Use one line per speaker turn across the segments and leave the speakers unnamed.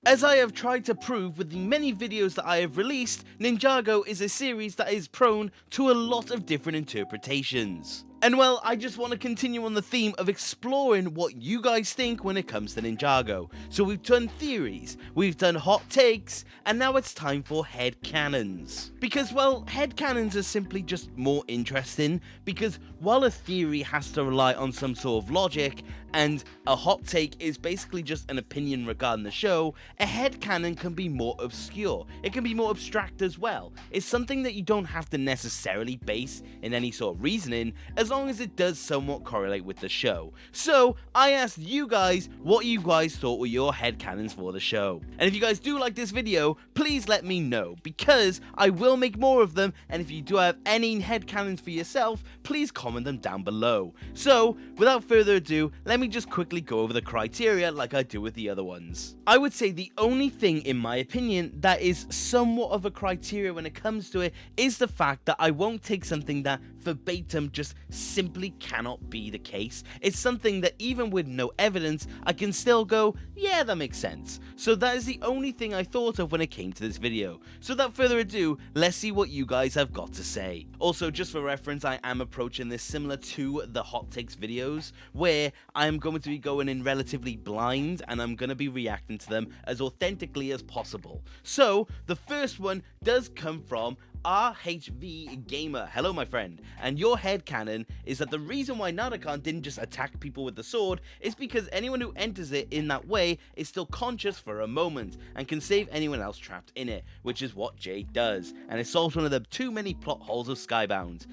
As I have tried to prove with the many videos that I have released, Ninjago is a series that is prone to a lot of different interpretations. And well, I just want to continue on the theme of exploring what you guys think when it comes to Ninjago. So we've done theories, we've done hot takes, and now it's time for headcanons. Because well, headcanons are simply just more interesting, because while a theory has to rely on some sort of logic, and a hot take is basically just an opinion regarding the show, a headcanon can be more obscure. It can be more abstract as well. It's something that you don't have to necessarily base in any sort of reasoning, as long as it does somewhat correlate with the show. So I asked you guys what you guys thought were your headcanons for the show. And if you guys do like this video, please let me know, because I will make more of them, and if you do have any headcanons for yourself, please comment them down below. So without further ado, let me just quickly go over the criteria like I do with the other ones. I would say the only thing, in my opinion, that is somewhat of a criteria when it comes to it is the fact that I won't take something that verbatim just simply cannot be the case. It's something that even with no evidence, I can still go, yeah, that makes sense. So that is the only thing I thought of when it came to this video. So without further ado, let's see what you guys have got to say. Also, just for reference, I am approaching this similar to the hot takes videos, where I'm going to be going in relatively blind, and I'm going to be reacting to them as authentically as possible. So the first one does come from RHV Gamer. Hello, my friend. And your headcanon is that the reason why Narukon didn't just attack people with the sword is because anyone who enters it in that way is still conscious for a moment and can save anyone else trapped in it, which is what Jay does, and it solves one of the too many plot holes of Skybound.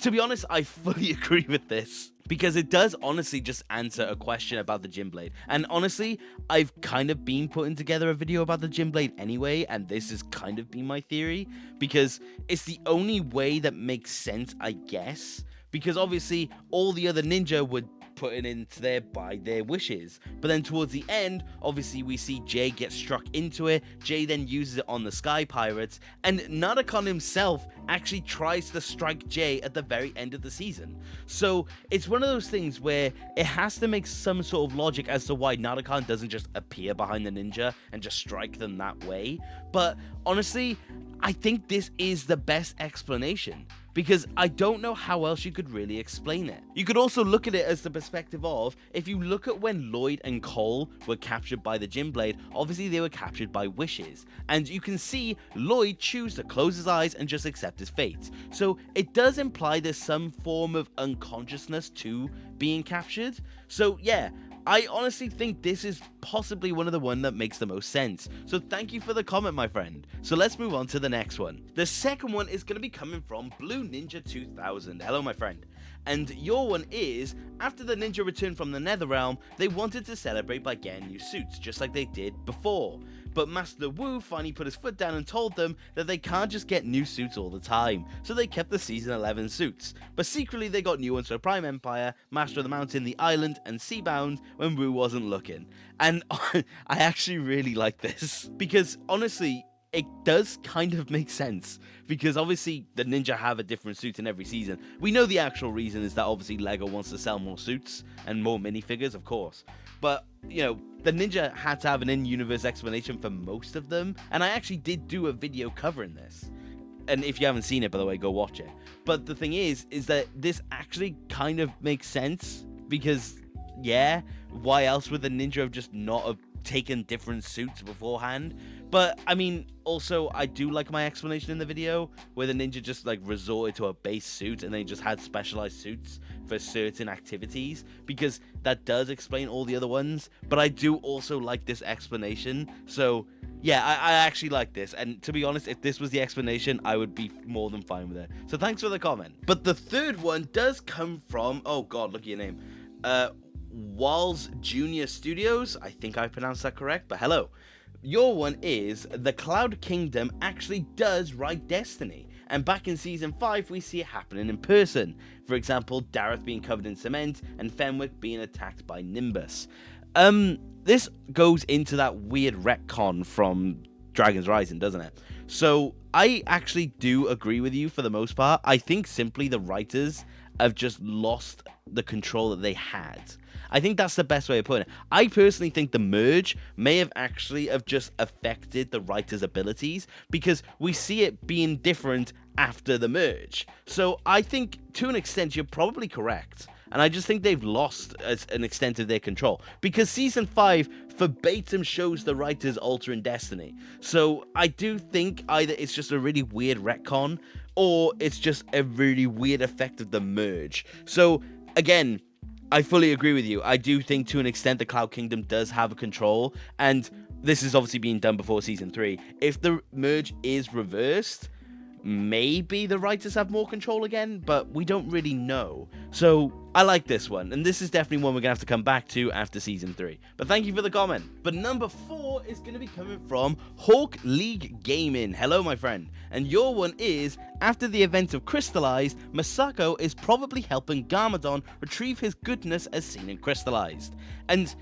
To be honest, I fully agree with this, because it does honestly just answer a question about the Gym Blade. And honestly, I've kind of been putting together a video about the Gym Blade anyway, and this has kind of been my theory, because it's the only way that makes sense, I guess, because obviously all the other ninja would put it into there by their wishes, but then towards the end, obviously we see Jay get struck into it. Jay then uses it on the Sky Pirates, and Narukon himself actually tries to strike Jay at the very end of the season. So it's one of those things where it has to make some sort of logic as to why Narukon doesn't just appear behind the ninja and just strike them that way. But honestly, I think this is the best explanation, because I don't know how else you could really explain it. You could also look at it as the perspective of, if you look at when Lloyd and Cole were captured by the Gym Blade, obviously they were captured by wishes, and you can see Lloyd choose to close his eyes and just accept his fate. So it does imply there's some form of unconsciousness to being captured. So yeah, I honestly think this is possibly one of the ones that makes the most sense. So thank you for the comment, my friend. So let's move on to the next one. The second one is going to be coming from Blue Ninja 2000. Hello, my friend. And your one is, after the ninja returned from the Netherrealm, they wanted to celebrate by getting new suits, just like they did before. But Master Wu finally put his foot down and told them that they can't just get new suits all the time, so they kept the Season 11 suits. But secretly they got new ones for Prime Empire, Master of the Mountain, the Island, and Seabound when Wu wasn't looking. And I actually really like this, because honestly, it does kind of make sense, because obviously the ninja have a different suit in every season. We know the actual reason is that obviously LEGO wants to sell more suits and more minifigures, of course. But, you know, the ninja had to have an in-universe explanation for most of them, and I actually did do a video covering this. And if you haven't seen it, by the way, go watch it. But the thing is that this actually kind of makes sense, because, yeah, why else would the ninja have just not have taken different suits beforehand? But I mean, also I do like my explanation in the video where the ninja just like resorted to a base suit and they just had specialized suits for certain activities, because that does explain all the other ones. But I do also like this explanation, so yeah, I actually like this, and to be honest, if this was the explanation, I would be more than fine with it. So thanks for the comment. But the third one does come from, oh god, look at your name, Walls Junior Studios. I think I pronounced that correct, but hello. Your one is, the Cloud Kingdom actually does ride Destiny, and back in Season 5 we see it happening in person. For example, Dareth being covered in cement, and Fenwick being attacked by Nimbus. This goes into that weird retcon from Dragon's Rising, doesn't it? So I actually do agree with you for the most part. I think simply the writers have just lost the control that they had. I think that's the best way of putting it. I personally think the merge may have actually have just affected the writer's abilities, because we see it being different after the merge. So I think to an extent you're probably correct. And I just think they've lost an extent of their control, because Season 5 verbatim shows the writers altering destiny. So I do think either it's just a really weird retcon, or it's just a really weird effect of the merge. So again, I fully agree with you. I do think to an extent the Cloud Kingdom does have a control, and this is obviously being done before Season 3. If the merge is reversed, maybe the writers have more control again, but we don't really know. So I like this one, and this is definitely one we're gonna have to come back to after Season 3. But thank you for the comment. But number 4 is gonna be coming from Hawk League Gaming. Hello, my friend. And your one is, after the event of Crystallized, Masako is probably helping Garmadon retrieve his goodness as seen in Crystallized. And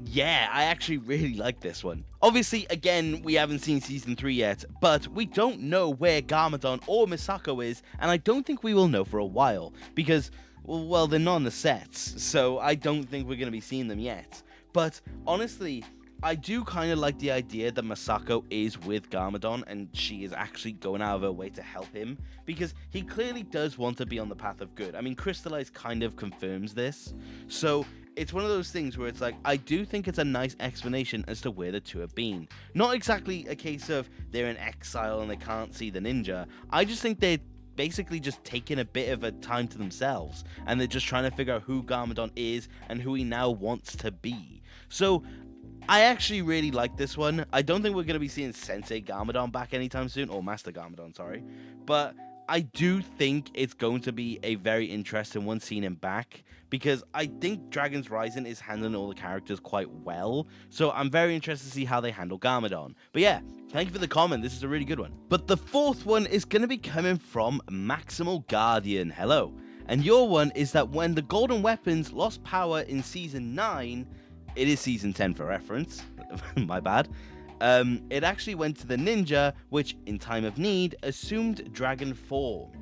yeah, I actually really like this one. Obviously, again, we haven't seen Season 3 yet, but we don't know where Garmadon or Misako is, and I don't think we will know for a while, because, well, they're not on the sets, so I don't think we're going to be seeing them yet. But honestly, I do kind of like the idea that Masako is with Garmadon, and she is actually going out of her way to help him, because he clearly does want to be on the path of good. I mean, Crystallize kind of confirms this, so it's one of those things where it's like, I do think it's a nice explanation as to where the two have been. Not exactly a case of they're in exile and they can't see the ninja. I just think they're basically just taking a bit of a time to themselves, and they're just trying to figure out who Garmadon is and who he now wants to be. So I actually really like this one. I don't think we're going to be seeing Sensei Garmadon back anytime soon, or Master Garmadon, sorry. But I do think it's going to be a very interesting one seeing him back, because I think Dragon's Rising is handling all the characters quite well. So I'm very interested to see how they handle Garmadon. But yeah, thank you for the comment. This is a really good one. But the 4th one is going to be coming from Maximal Guardian. Hello. And your one is that when the golden weapons lost power in Season 9, it is Season 10 for reference, my bad, it actually went to the ninja, which in time of need assumed dragon form.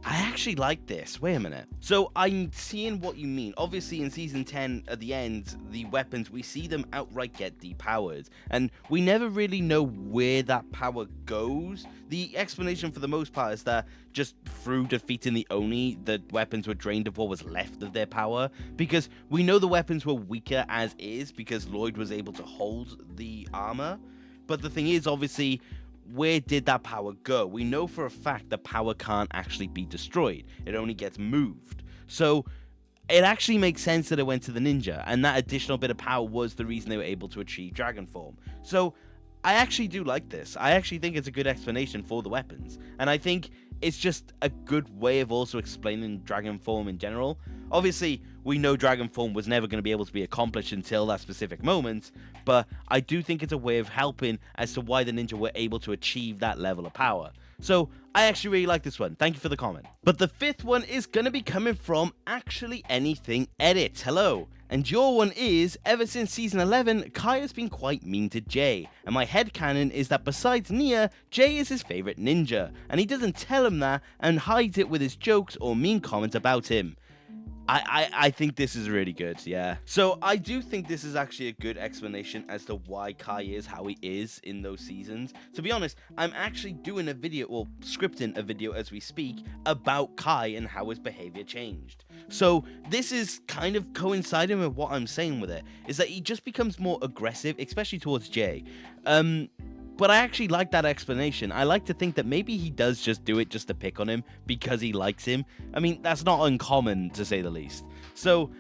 I actually like this. Wait a minute. So I'm seeing what you mean. Obviously in Season 10 at the end, the weapons, we see them outright get depowered, and we never really know where that power goes. The explanation for the most part is that just through defeating the Oni, the weapons were drained of what was left of their power, because we know the weapons were weaker as is because Lloyd was able to hold the armor. But the thing is, obviously, where did that power go? We know for a fact that power can't actually be destroyed. It only gets moved. So it actually makes sense that it went to the ninja, and that additional bit of power was the reason they were able to achieve dragon form. So I actually do like this. I actually think it's a good explanation for the weapons, and I think it's just a good way of also explaining dragon form in general. Obviously, we know dragon form was never going to be able to be accomplished until that specific moment, but I do think it's a way of helping as to why the ninja were able to achieve that level of power. So I actually really like this one. Thank you for the comment. But the 5th one is going to be coming from Actually Anything Edit. Hello. And your one is, ever since Season 11, Kai has been quite mean to Jay, and my headcanon is that besides Nia, Jay is his favourite ninja, and he doesn't tell him that and hides it with his jokes or mean comments about him. I think this is really good, yeah. So I do think this is actually a good explanation as to why Kai is how he is in those seasons. To be honest, I'm actually doing a video, or scripting a video as we speak, about Kai and how his behavior changed. So this is kind of coinciding with what I'm saying with it, is that he just becomes more aggressive, especially towards Jay. But I actually like that explanation. I like to think that maybe he does just do it just to pick on him because he likes him. I mean, that's not uncommon, to say the least. So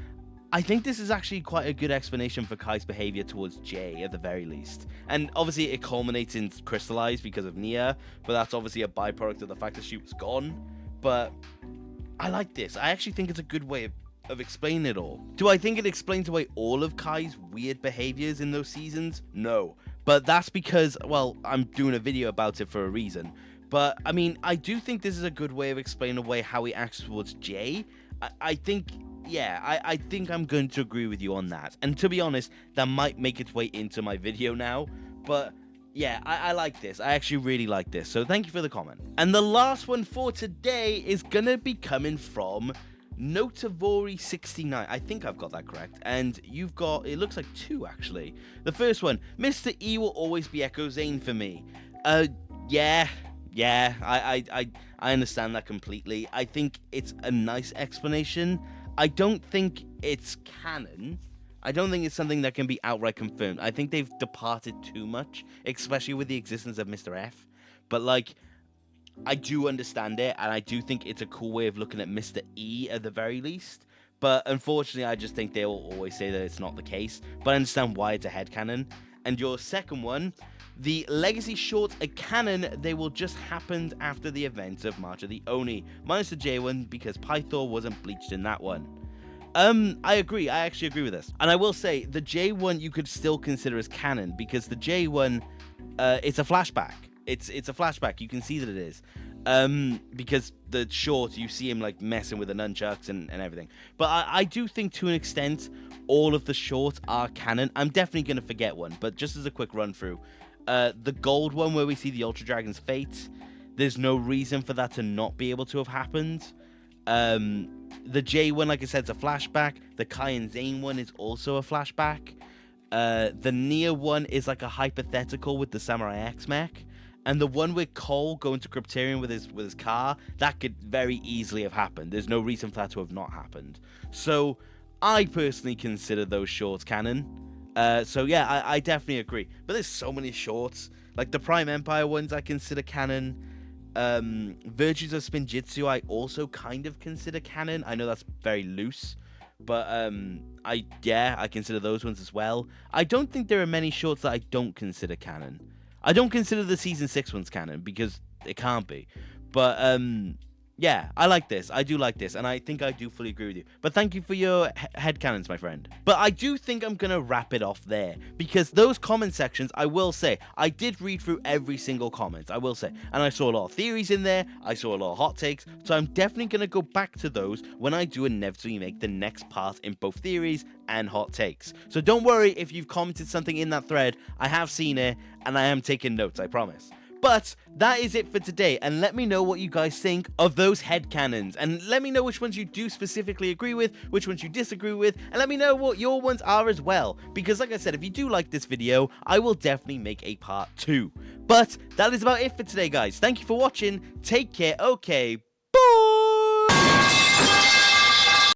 I think this is actually quite a good explanation for Kai's behavior towards Jay, at the very least. And obviously it culminates in Crystallize because of Nia, but that's obviously a byproduct of the fact that she was gone. But I like this. I actually think it's a good way of explaining it all. Do I think it explains away all of Kai's weird behaviors in those seasons? No. But that's because, well, I'm doing a video about it for a reason. But, I mean, I do think this is a good way of explaining away how he acts towards Jay. I think, yeah, I think I'm going to agree with you on that. And to be honest, that might make its way into my video now. But yeah, I like this. I actually really like this. So thank you for the comment. And the last one for today is going to be coming from Notavori 69. I think I've got that correct. And you've got, it looks like 2 actually. The first one, Mr. E will always be Echo Zane for me. Yeah, I understand that completely. I think it's a nice explanation. I don't think it's canon. I don't think it's something that can be outright confirmed. I think they've departed too much, especially with the existence of Mr. F. But, like, I do understand it, and I do think it's a cool way of looking at Mr. E at the very least. But unfortunately, I just think they will always say that it's not the case. But I understand why it's a headcanon. And your second one, the Legacy shorts are canon. They will just happen after the events of March of the Oni, minus the J one because Pythor wasn't bleached in that one. I agree. I actually agree with this. And I will say, the J1 you could still consider as canon, because the J1, it's a flashback. It's a flashback. You can see that it is. Because the short, you see him, like, messing with the nunchucks and everything. But I do think, to an extent, all of the shorts are canon. I'm definitely going to forget one, but just as a quick run-through. The gold one, where we see the Ultra Dragon's fate, there's no reason for that to not be able to have happened. The J one, like I said, is a flashback. The Kai and Zane one is also a flashback. The Nia one is like a hypothetical with the Samurai X mech. And the one with Cole going to Crypterion with his car, that could very easily have happened. There's no reason for that to have not happened. So I personally consider those shorts canon. So yeah, I definitely agree. But there's so many shorts. Like the Prime Empire ones I consider canon. Virtues of Spinjitzu I also kind of consider canon. I know that's very loose, but I consider those ones as well. I don't think there are many shorts that I don't consider canon. I don't consider the season 6 ones canon because it can't be. But yeah, I like this. I do like this, and I think I do fully agree with you. But thank you for your headcanons, my friend. But I do think I'm going to wrap it off there, because those comment sections, I will say, I did read through every single comment, I will say. And I saw a lot of theories in there, I saw a lot of hot takes, so I'm definitely going to go back to those when I do inevitably make the next part in both theories and hot takes. So don't worry if you've commented something in that thread, I have seen it, and I am taking notes, I promise. But that is it for today, and let me know what you guys think of those headcanons, and let me know which ones you do specifically agree with, which ones you disagree with, and let me know what your ones are as well, because like I said, if you do like this video, I will definitely make a part 2. But that is about it for today, guys. Thank you for watching, take care, okay,